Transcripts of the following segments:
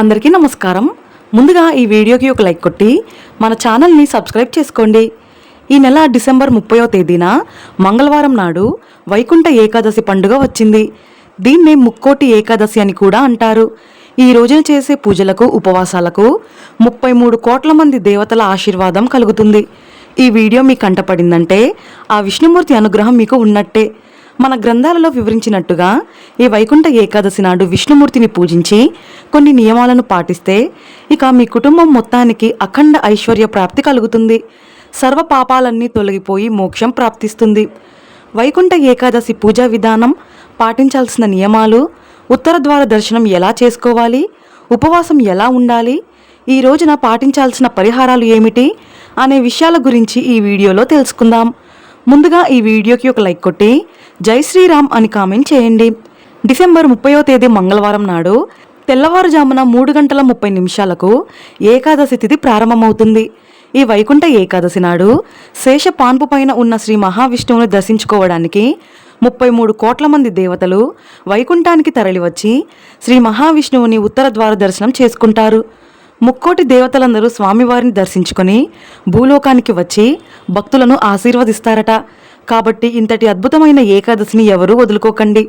అందరికీ నమస్కారం. ముందుగా ఈ వీడియోకి ఒక లైక్ కొట్టి మన ఛానల్ని సబ్స్క్రైబ్ చేసుకోండి. ఈ నెల డిసెంబర్ 30వ తేదీన మంగళవారం నాడు వైకుంఠ ఏకాదశి పండుగ వచ్చింది. దీన్నే ముక్కోటి ఏకాదశి అని కూడా అంటారు. ఈ రోజున చేసే పూజలకు ఉపవాసాలకు 33 కోట్ల మంది దేవతల ఆశీర్వాదం కలుగుతుంది. ఈ వీడియో మీకు కంటపడిందంటే ఆ విష్ణుమూర్తి అనుగ్రహం మీకు ఉన్నట్టే. మన గ్రంథాలలో వివరించినట్టుగా ఈ వైకుంఠ ఏకాదశి నాడు విష్ణుమూర్తిని పూజించి కొన్ని నియమాలను పాటిస్తే ఇక మీ కుటుంబం మొత్తానికి అఖండ ఐశ్వర్య ప్రాప్తి కలుగుతుంది. సర్వ పాపాలన్నీ తొలగిపోయి మోక్షం ప్రాప్తిస్తుంది. వైకుంఠ ఏకాదశి పూజా విధానం, పాటించాల్సిన నియమాలు, ఉత్తర ద్వార దర్శనం ఎలా చేసుకోవాలి, ఉపవాసం ఎలా ఉండాలి, ఈ రోజున పాటించాల్సిన పరిహారాలు ఏమిటి అనే విషయాల గురించి ఈ వీడియోలో తెలుసుకుందాం. ముందుగా ఈ వీడియోకి ఒక లైక్ కొట్టి జై శ్రీరామ్ అని కామెంట్ చేయండి. డిసెంబర్ 30వ తేదీ మంగళవారం నాడు తెల్లవారుజామున 3:30 ఏకాదశి తిథి ప్రారంభమవుతుంది. ఈ వైకుంఠ ఏకాదశి నాడు శేష పాన్పు పైన ఉన్న శ్రీ మహావిష్ణువుని దర్శించుకోవడానికి 33 కోట్ల మంది దేవతలు వైకుంఠానికి తరలివచ్చి శ్రీ మహావిష్ణువుని ఉత్తర ద్వార దర్శనం చేసుకుంటారు. ముక్కోటి దేవతలందరూ స్వామివారిని దర్శించుకొని భూలోకానికి వచ్చి భక్తులను ఆశీర్వదిస్తారట. కాబట్టి ఇంతటి అద్భుతమైన ఏకాదశిని ఎవరూ వదులుకోకండి.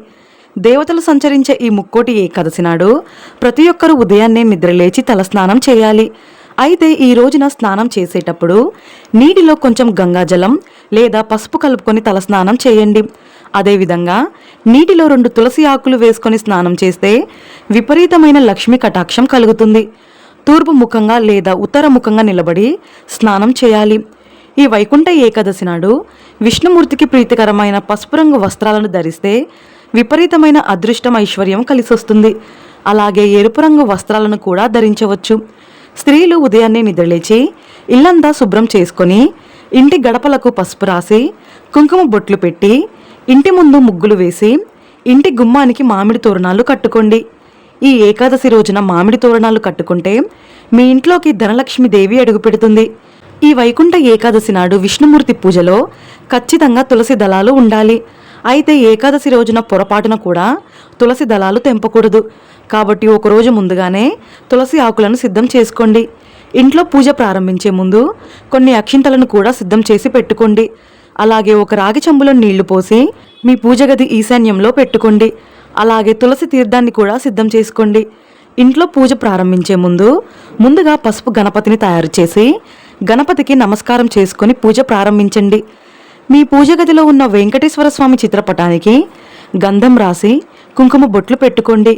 దేవతలు సంచరించే ఈ ముక్కోటి ఏకాదశి నాడు ప్రతి ఒక్కరూ ఉదయాన్నే నిద్రలేచి తలస్నానం చేయాలి. అయితే ఈ రోజున స్నానం చేసేటప్పుడు నీటిలో కొంచెం గంగాజలం లేదా పసుపు కలుపుకొని తలస్నానం చేయండి. అదేవిధంగా నీటిలో 2 తులసి ఆకులు వేసుకొని స్నానం చేస్తే విపరీతమైన లక్ష్మీ కటాక్షం కలుగుతుంది. తూర్పు ముఖంగా లేదా ఉత్తర ముఖంగా నిలబడి స్నానం చేయాలి. ఈ వైకుంఠ ఏకాదశి నాడు విష్ణుమూర్తికి ప్రీతికరమైన పసుపు రంగు వస్త్రాలను ధరిస్తే విపరీతమైన అదృష్టం, ఐశ్వర్యం కలిసొస్తుంది. అలాగే ఎరుపు రంగు వస్త్రాలను కూడా ధరించవచ్చు. స్త్రీలు ఉదయాన్నే నిద్రలేచి ఇల్లంతా శుభ్రం చేసుకొని ఇంటి గడపలకు పసుపు రాసి కుంకుమ బొట్లు పెట్టి ఇంటి ముందు ముగ్గులు వేసి ఇంటి గుమ్మానికి మామిడి తోరణాలు కట్టుకోండి. ఈ ఏకాదశి రోజున మామిడి తోరణాలు కట్టుకుంటే మీ ఇంట్లోకి ధనలక్ష్మీదేవి అడుగుపెడుతుంది. ఈ వైకుంఠ ఏకాదశి నాడు విష్ణుమూర్తి పూజలో ఖచ్చితంగా తులసి దళాలు ఉండాలి. అయితే ఏకాదశి రోజున పొరపాటున కూడా తులసి దళాలు తెంపకూడదు. కాబట్టి ఒకరోజు ముందుగానే తులసి ఆకులను సిద్ధం చేసుకోండి. ఇంట్లో పూజ ప్రారంభించే ముందు కొన్ని అక్షింతలను కూడా సిద్ధం చేసి పెట్టుకోండి. అలాగే ఒక రాగి చెంబులో నీళ్లు పోసి మీ పూజ గది ఈశాన్యంలో పెట్టుకోండి. అలాగే తులసి తీర్థాన్ని కూడా సిద్ధం చేసుకోండి. ఇంట్లో పూజ ప్రారంభించే ముందుగా పసుపు గణపతిని తయారు చేసి గణపతికి నమస్కారం చేసుకొని పూజ ప్రారంభించండి. మీ పూజ గదిలో ఉన్న వెంకటేశ్వర స్వామి చిత్రపటానికి గంధం రాసి కుంకుమ బొట్లు పెట్టుకోండి.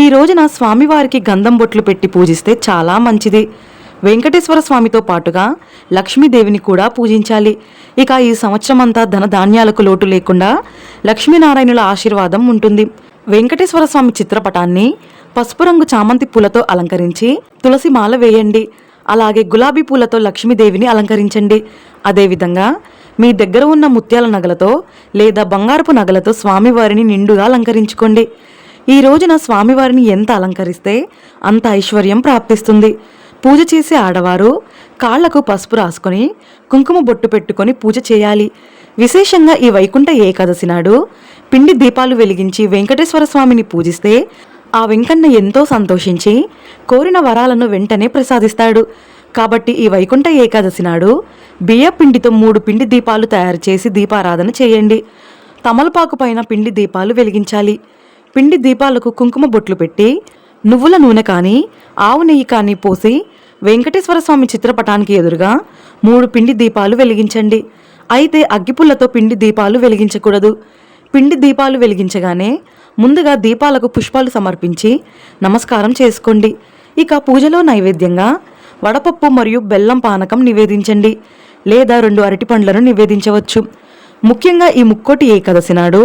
ఈ రోజున స్వామివారికి గంధం బొట్లు పెట్టి పూజిస్తే చాలా మంచిది. వెంకటేశ్వర స్వామితో పాటుగా లక్ష్మీదేవిని కూడా పూజించాలి. ఇక ఈ సంవత్సరం అంతా ధనధాన్యాలకు లోటు లేకుండా లక్ష్మీనారాయణుల ఆశీర్వాదం ఉంటుంది. వెంకటేశ్వర స్వామి చిత్రపటాన్ని పసుపు రంగు చామంతి పూలతో అలంకరించి తులసి మాల వేయండి. అలాగే గులాబీ పూలతో లక్ష్మీదేవిని అలంకరించండి. అదేవిధంగా మీ దగ్గర ఉన్న ముత్యాల నగలతో లేదా బంగారపు నగలతో స్వామివారిని నిండుగా అలంకరించుకోండి. ఈ రోజున స్వామివారిని ఎంత అలంకరిస్తే అంత ఐశ్వర్యం ప్రాప్తిస్తుంది. పూజ చేసే ఆడవారు కాళ్లకు పసుపు రాసుకొని కుంకుమ బొట్టు పెట్టుకొని పూజ చేయాలి. విశేషంగా ఈ వైకుంఠ ఏకాదశి నాడు పిండి దీపాలు వెలిగించి వెంకటేశ్వర స్వామిని పూజిస్తే ఆ వెంకన్న ఎంతో సంతోషించి కోరిన వరాలను వెంటనే ప్రసాదిస్తాడు. కాబట్టి ఈ వైకుంఠ ఏకాదశి నాడు బియ్య పిండితో 3 పిండి దీపాలు తయారు చేసి దీపారాధన చేయండి. తమలపాకు పైన పిండి దీపాలు వెలిగించాలి. పిండి దీపాలకు కుంకుమ బొట్లు పెట్టి నువ్వుల నూనె కానీ ఆవు నెయ్యి కానీ పోసి వెంకటేశ్వర స్వామి చిత్రపటానికి ఎదురుగా 3 పిండి దీపాలు వెలిగించండి. అయితే అగ్గిపుల్లతో పిండి దీపాలు వెలిగించకూడదు. పిండి దీపాలు వెలిగించగానే ముందుగా దీపాలకు పుష్పాలు సమర్పించి నమస్కారం చేసుకోండి. ఇక పూజలో నైవేద్యంగా వడపప్పు మరియు బెల్లం పానకం నివేదించండి. లేదా 2 అరటిపండ్లను నివేదించవచ్చు. ముఖ్యంగా ఈ ముక్కోటి ఏకాదశి నాడు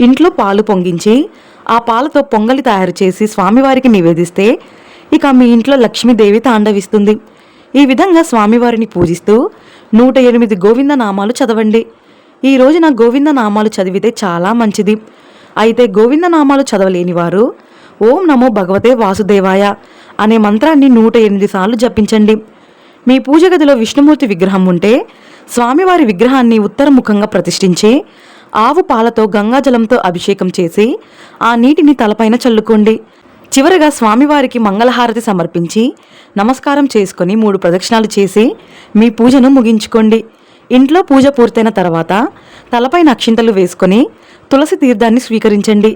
ఇంట్లో పాలు పొంగించి ఆ పాలతో పొంగలి తయారు చేసి స్వామివారికి నివేదిస్తే ఇక మీ ఇంట్లో లక్ష్మీదేవి తాండవిస్తుంది. ఈ విధంగా స్వామివారిని పూజిస్తూ 108 గోవింద నామాలు చదవండి. ఈ రోజున గోవింద నామాలు చదివితే చాలా మంచిది. అయితే గోవింద నామాలు చదవలేని వారు ఓం నమో భగవతే వాసుదేవాయ అనే మంత్రాన్ని 108 సార్లు జపించండి. మీ పూజ గదిలో విష్ణుమూర్తి విగ్రహం ఉంటే స్వామివారి విగ్రహాన్ని ఉత్తరముఖంగా ప్రతిష్ఠించి ఆవు పాలతో గంగాజలంతో అభిషేకం చేసి ఆ నీటిని తలపైన చల్లుకోండి. చివరగా స్వామివారికి మంగళహారతి సమర్పించి నమస్కారం చేసుకొని 3 ప్రదక్షిణాలు చేసి మీ పూజను ముగించుకోండి. ఇంట్లో పూజ పూర్తయిన తర్వాత తలపై అక్షింతలు వేసుకొని తులసి తీర్థాన్ని స్వీకరించండి.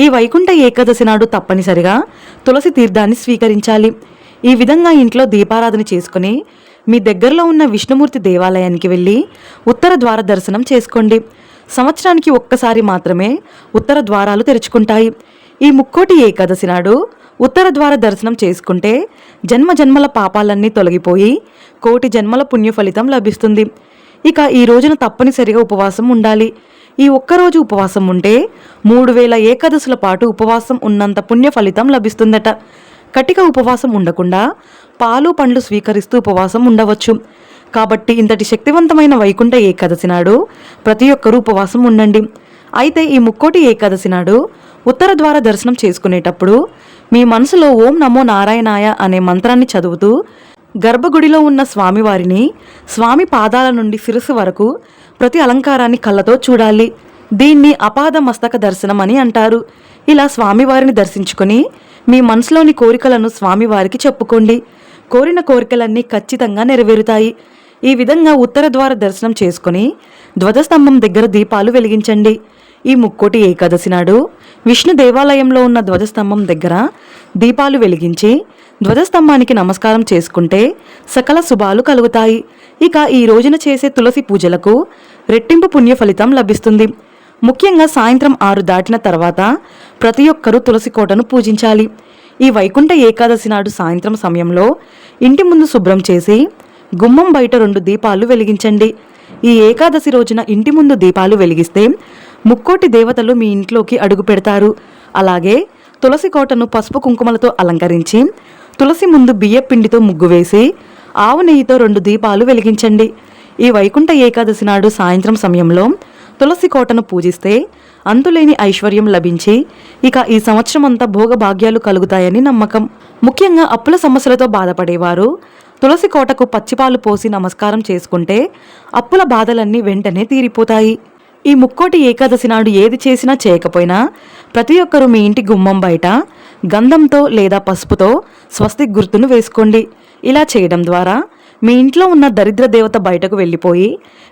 ఈ వైకుంఠ ఏకాదశి నాడు తప్పనిసరిగా తులసి తీర్థాన్ని స్వీకరించాలి. ఈ విధంగా ఇంట్లో దీపారాధన చేసుకుని మీ దగ్గరలో ఉన్న విష్ణుమూర్తి దేవాలయానికి వెళ్ళి ఉత్తర ద్వార దర్శనం చేసుకోండి. సంవత్సరానికి ఒక్కసారి మాత్రమే ఉత్తర ద్వారాలు తెరుచుకుంటాయి. ఈ ముక్కోటి ఏకాదశి నాడు ఉత్తర ద్వార దర్శనం చేసుకుంటే జన్మ జన్మల పాపాలన్నీ తొలగిపోయి కోటి జన్మల పుణ్య ఫలితం లభిస్తుంది. ఇక ఈ రోజున తప్పనిసరిగా ఉపవాసం ఉండాలి. ఈ ఒక్కరోజు ఉపవాసం ఉంటే 3000 ఏకాదశుల పాటు ఉపవాసం ఉన్నంత పుణ్య ఫలితం లభిస్తుందట. కటిక ఉపవాసం ఉండకుండా పాలు పండ్లు స్వీకరిస్తూ ఉపవాసం ఉండవచ్చు. కాబట్టి ఇంతటి శక్తివంతమైన వైకుంఠ ఏకాదశి నాడు ప్రతి ఒక్కరూ ఉపవాసం ఉండండి. అయితే ఈ ముక్కోటి ఏకాదశి నాడు ఉత్తర ద్వార దర్శనం చేసుకునేటప్పుడు మీ మనసులో ఓం నమో నారాయణాయ అనే మంత్రాన్ని చదువుతూ గర్భగుడిలో ఉన్న స్వామివారిని స్వామి పాదాల నుండి శిరస్సు వరకు ప్రతి అలంకారాన్ని కళ్ళతో చూడాలి. దీన్ని అపాద మస్తక దర్శనం అని అంటారు. ఇలా స్వామివారిని దర్శించుకొని మీ మనసులోని కోరికలను స్వామివారికి చెప్పుకోండి. కోరిన కోరికలన్నీ ఖచ్చితంగా నెరవేరుతాయి. ఈ విధంగా ఉత్తర ద్వార దర్శనం చేసుకుని ధ్వజస్తంభం దగ్గర దీపాలు వెలిగించండి. ఈ ముక్కోటి ఏకాదశి నాడు విష్ణు దేవాలయంలో ఉన్న ధ్వజస్తంభం దగ్గర దీపాలు వెలిగించి ధ్వజస్తంభానికి నమస్కారం చేసుకుంటే సకల శుభాలు కలుగుతాయి. ఇక ఈ రోజున చేసే తులసి పూజలకు రెట్టింపు పుణ్య ఫలితం లభిస్తుంది. ముఖ్యంగా సాయంత్రం 6 దాటిన తర్వాత ప్రతి ఒక్కరూ తులసి కోటను పూజించాలి. ఈ వైకుంఠ ఏకాదశి నాడు సాయంత్రం సమయంలో ఇంటి ముందు శుభ్రం చేసి గుమ్మం బయట 2 దీపాలు వెలిగించండి. ఈ ఏకాదశి రోజున ఇంటి ముందు దీపాలు వెలిగిస్తే ముక్కోటి దేవతలు మీ ఇంట్లోకి అడుగు పెడతారు. అలాగే తులసి కోటను పసుపు కుంకుమలతో అలంకరించి తులసి ముందు బియ్యం పిండితో ముగ్గు వేసి ఆవు నెయ్యితో 2 దీపాలు వెలిగించండి. ఈ వైకుంఠ ఏకాదశి నాడు సాయంత్రం సమయంలో తులసి కోటను పూజిస్తే అంతులేని ఐశ్వర్యం లభించి ఇక ఈ సంవత్సరం అంతా భోగభాగ్యాలు కలుగుతాయని నమ్మకం. ముఖ్యంగా అప్పుల సమస్యలతో బాధపడేవారు తులసి కోటకు పచ్చిపాలు పోసి నమస్కారం చేసుకుంటే అప్పుల బాధలన్నీ వెంటనే తీరిపోతాయి. ఈ ముక్కోటి ఏకాదశి నాడు ఏది చేసినా చేయకపోయినా ప్రతి ఒక్కరూ మీ ఇంటి గుమ్మం బయట గంధంతో లేదా పసుపుతో స్వస్తిక్ గుర్తును వేసుకోండి. ఇలా చేయడం ద్వారా మీ ఇంట్లో ఉన్న దరిద్ర దేవత బయటకు వెళ్ళిపోయి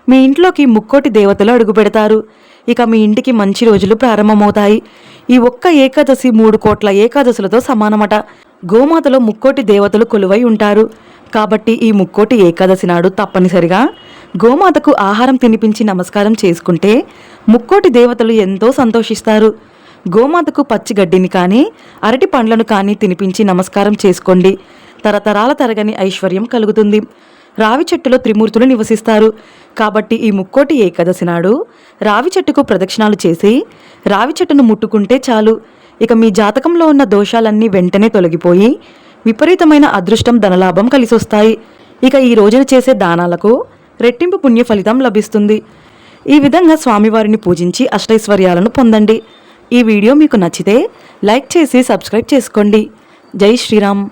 మీ ఇంట్లోకి ముక్కోటి దేవతలు అడుగు పెడతారు. ఇక మీ ఇంటికి మంచి రోజులు ప్రారంభమవుతాయి. ఈ ఒక్క ఏకాదశి 3 కోట్ల ఏకాదశులతో సమానమట. గోమాతలో ముక్కోటి దేవతలు కొలువై ఉంటారు. కాబట్టి ఈ ముక్కోటి ఏకాదశి నాడు తప్పనిసరిగా గోమాతకు ఆహారం తినిపించి నమస్కారం చేసుకుంటే ముక్కోటి దేవతలు ఎంతో సంతోషిస్తారు. గోమాతకు పచ్చి గడ్డిని కానీ అరటి పండ్లను కానీ తినిపించి నమస్కారం చేసుకోండి. తరతరాల తరగని ఐశ్వర్యం కలుగుతుంది. రావి చెట్టులో త్రిమూర్తులు నివసిస్తారు. కాబట్టి ఈ ముక్కోటి ఏకాదశి నాడు రావి చెట్టుకు ప్రదక్షిణాలు చేసి రావి చెట్టును ముట్టుకుంటే చాలు. ఇక మీ జాతకంలో ఉన్న దోషాలన్నీ వెంటనే తొలగిపోయి విపరీతమైన అదృష్టం ధనలాభం కలిసొస్తాయి. ఇక ఈ రోజున చేసే దానాలకు రెట్టింపు పుణ్య ఫలితం లభిస్తుంది. ఈ విధంగా స్వామివారిని పూజించి అష్టైశ్వర్యాలను పొందండి. ఈ వీడియో మీకు నచ్చితే లైక్ చేసి సబ్స్క్రైబ్ చేసుకోండి. జై శ్రీరామ్.